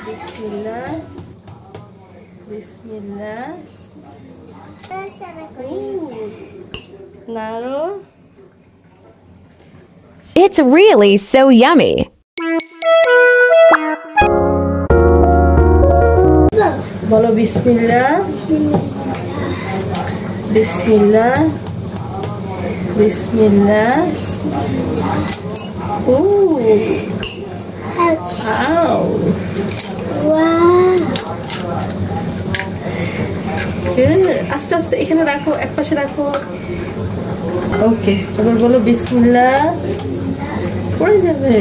বিসমিল্লাহ বিসমিল্লাহ নাড়ো। It's really so yummy. বলো বিসমিল্লাহ বিসমিল্লাহ বিসমিল্লাহ। আস্তে আস্তে এখানে রাখো, এক পাশে রাখো। ওকে, এবার বলো বিসমিল্লাহ। পড়ে যাবে।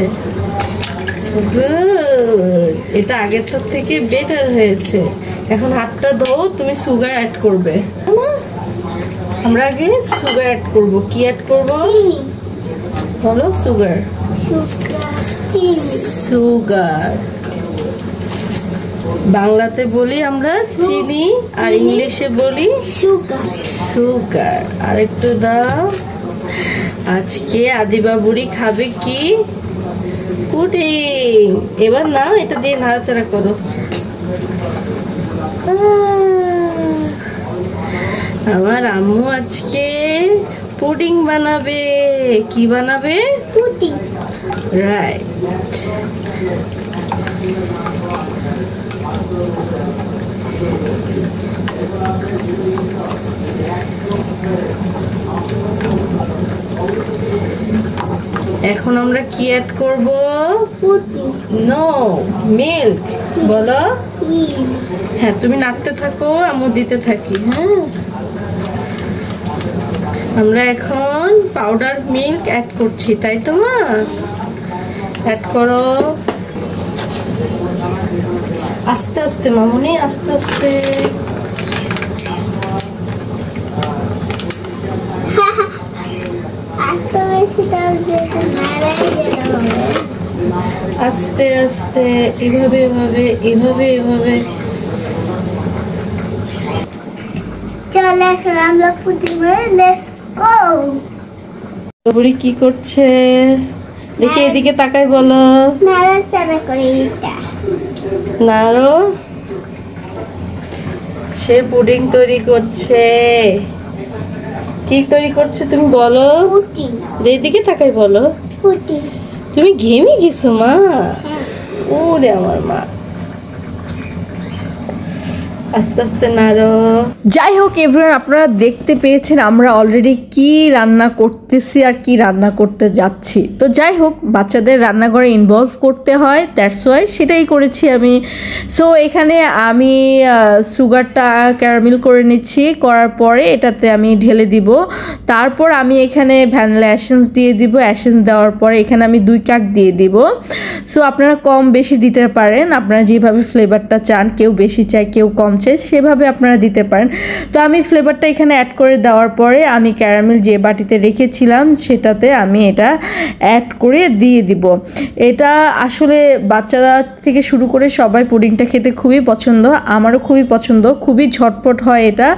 গুড, এটা আগের থেকে বেটার হয়েছে। এখন হাতটা ধোও, তুমি সুগার অ্যাড করবে। আমরা আগে সুগার অ্যাড করব। কি অ্যাড করব বলো? সুগার। সুগার বাংলাতে বলি আমরা চিনি, আর ইংলিশে বলি সুগার। সুগার আর একটু দাও। আজকে আদিবা বুড়ি খাবে কি? পুডিং। এবার নাও, এটা দিয়ে নাড়াচাড়া করো। আমার আম্মু আজকে পুডিং বানাবে। কি বানাবে? পুডিং। রাইট। এখন আমরা কি অ্যাড করব? No, milk. বলো। হ্যাঁ, তুমি নাড়তে থাকো, আম্মু দিতে থাকি। হ্যাঁ, আমরা এখন পাউডার মিল্ক অ্যাড করছি, তাই তো মা? অ্যাড করো আস্তে আস্তে মামুনি, আস্তে আস্তে। আস্তে আস্তে, এভাবে এভাবে এভাবে এভাবে। চল এখন আমরা পুডিং বানাই। Let's go. বুড়ি কি করছে দেখি, এদিকে তাকাই। বলো। নাড়াচাড়া করে এটা নাড়ো। সে পুডিং তৈরি করছে। কি তৈরি করছে তুমি বলো? পুডিং। এদিকে তাকাই বলো। পুডিং। তুমি ঘেমে গেছো মা? ওরে আমার মা। আস্তে আস্তে নাড়ো। যাই হোক এভরিওয়ান, আপনারা দেখতে পেয়েছেন আমরা অলরেডি কি রান্না করতেছি আর কি রান্না করতে যাচ্ছি। তো যাই হোক, বাচ্চাদের রান্নাঘরে ইনভলভ করতে হয়, দ্যাটস ওয়াই সেটাই করেছি আমি। সো এখানে আমি সুগারটা ক্যারামেল করে নিচ্ছি। করার পরে এটাতে আমি ঢেলে দিব। তারপর আমি এখানে ভ্যানিলা এসেন্স দিয়ে দিব। এসেন্স দেওয়ার পরে এখানে আমি 2 কাপ দিয়ে দিব। সো আপনারা কম বেশি দিতে পারেন, আপনারা যেভাবে ফ্লেভারটা চান। কেউ বেশি চায়, কেউ কম চাই, সেভাবে আপনারা দিতে পারেন। তো আমি ফ্লেভারটা এখানে অ্যাড করে দেওয়ার পরে আমি ক্যারামেল যে বাটিতে রেখেছিলাম সেটাতে আমি এটা অ্যাড করে দিয়ে দিব। এটা আসলে বাচ্চারা থেকে শুরু করে সবাই পুডিংটা খেতে খুবই পছন্দ, আমারও খুবই পছন্দ। খুবই ঝটপট হয় এটা,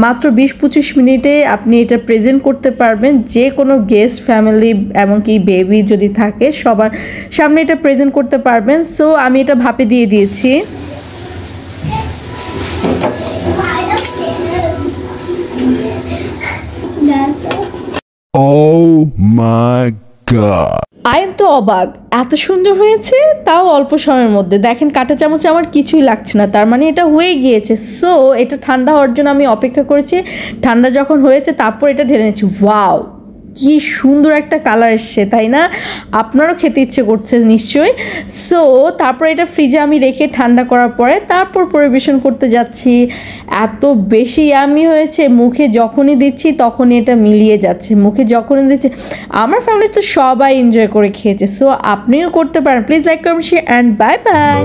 মাত্র 20-25 মিনিটে আপনি এটা প্রেজেন্ট করতে পারবেন। যে কোনো গেস্ট, ফ্যামিলি, এমনকি বেবি যদি থাকে সবার সামনে এটা প্রেজেন্ট করতে পারবেন। সো আমি এটা ভাপে দিয়ে দিয়েছি। Oh my god! আয়ন তো অবাক, এত সুন্দর হয়েছে, তাও অল্প সময়ের মধ্যে। দেখেন কাঁটা চামচে আমার কিছুই লাগছে না, তার মানে এটা হয়ে গিয়েছে। সো এটা ঠান্ডা হওয়ার জন্য আমি অপেক্ষা করেছি। ঠান্ডা যখন হয়েছে তারপর এটা ঢেলে নিয়েছি। ওয়াও, কি সুন্দর একটা কালার এসছে, তাই না? আপনারও খেতে ইচ্ছে করছে নিশ্চয়ই। সো তারপর এটা ফ্রিজে আমি রেখে ঠান্ডা করার পরে তারপর পরিবেশন করতে যাচ্ছি। এত বেশি ইয়ামি হয়েছে, মুখে যখনই দিচ্ছি তখনই এটা মিলিয়ে যাচ্ছে। মুখে যখনই দিচ্ছি, আমার ফ্যামিলি তো সবাই এনজয় করে খেয়েছে। সো আপনিও করতে পারেন। Please like, comment, share and bye bye.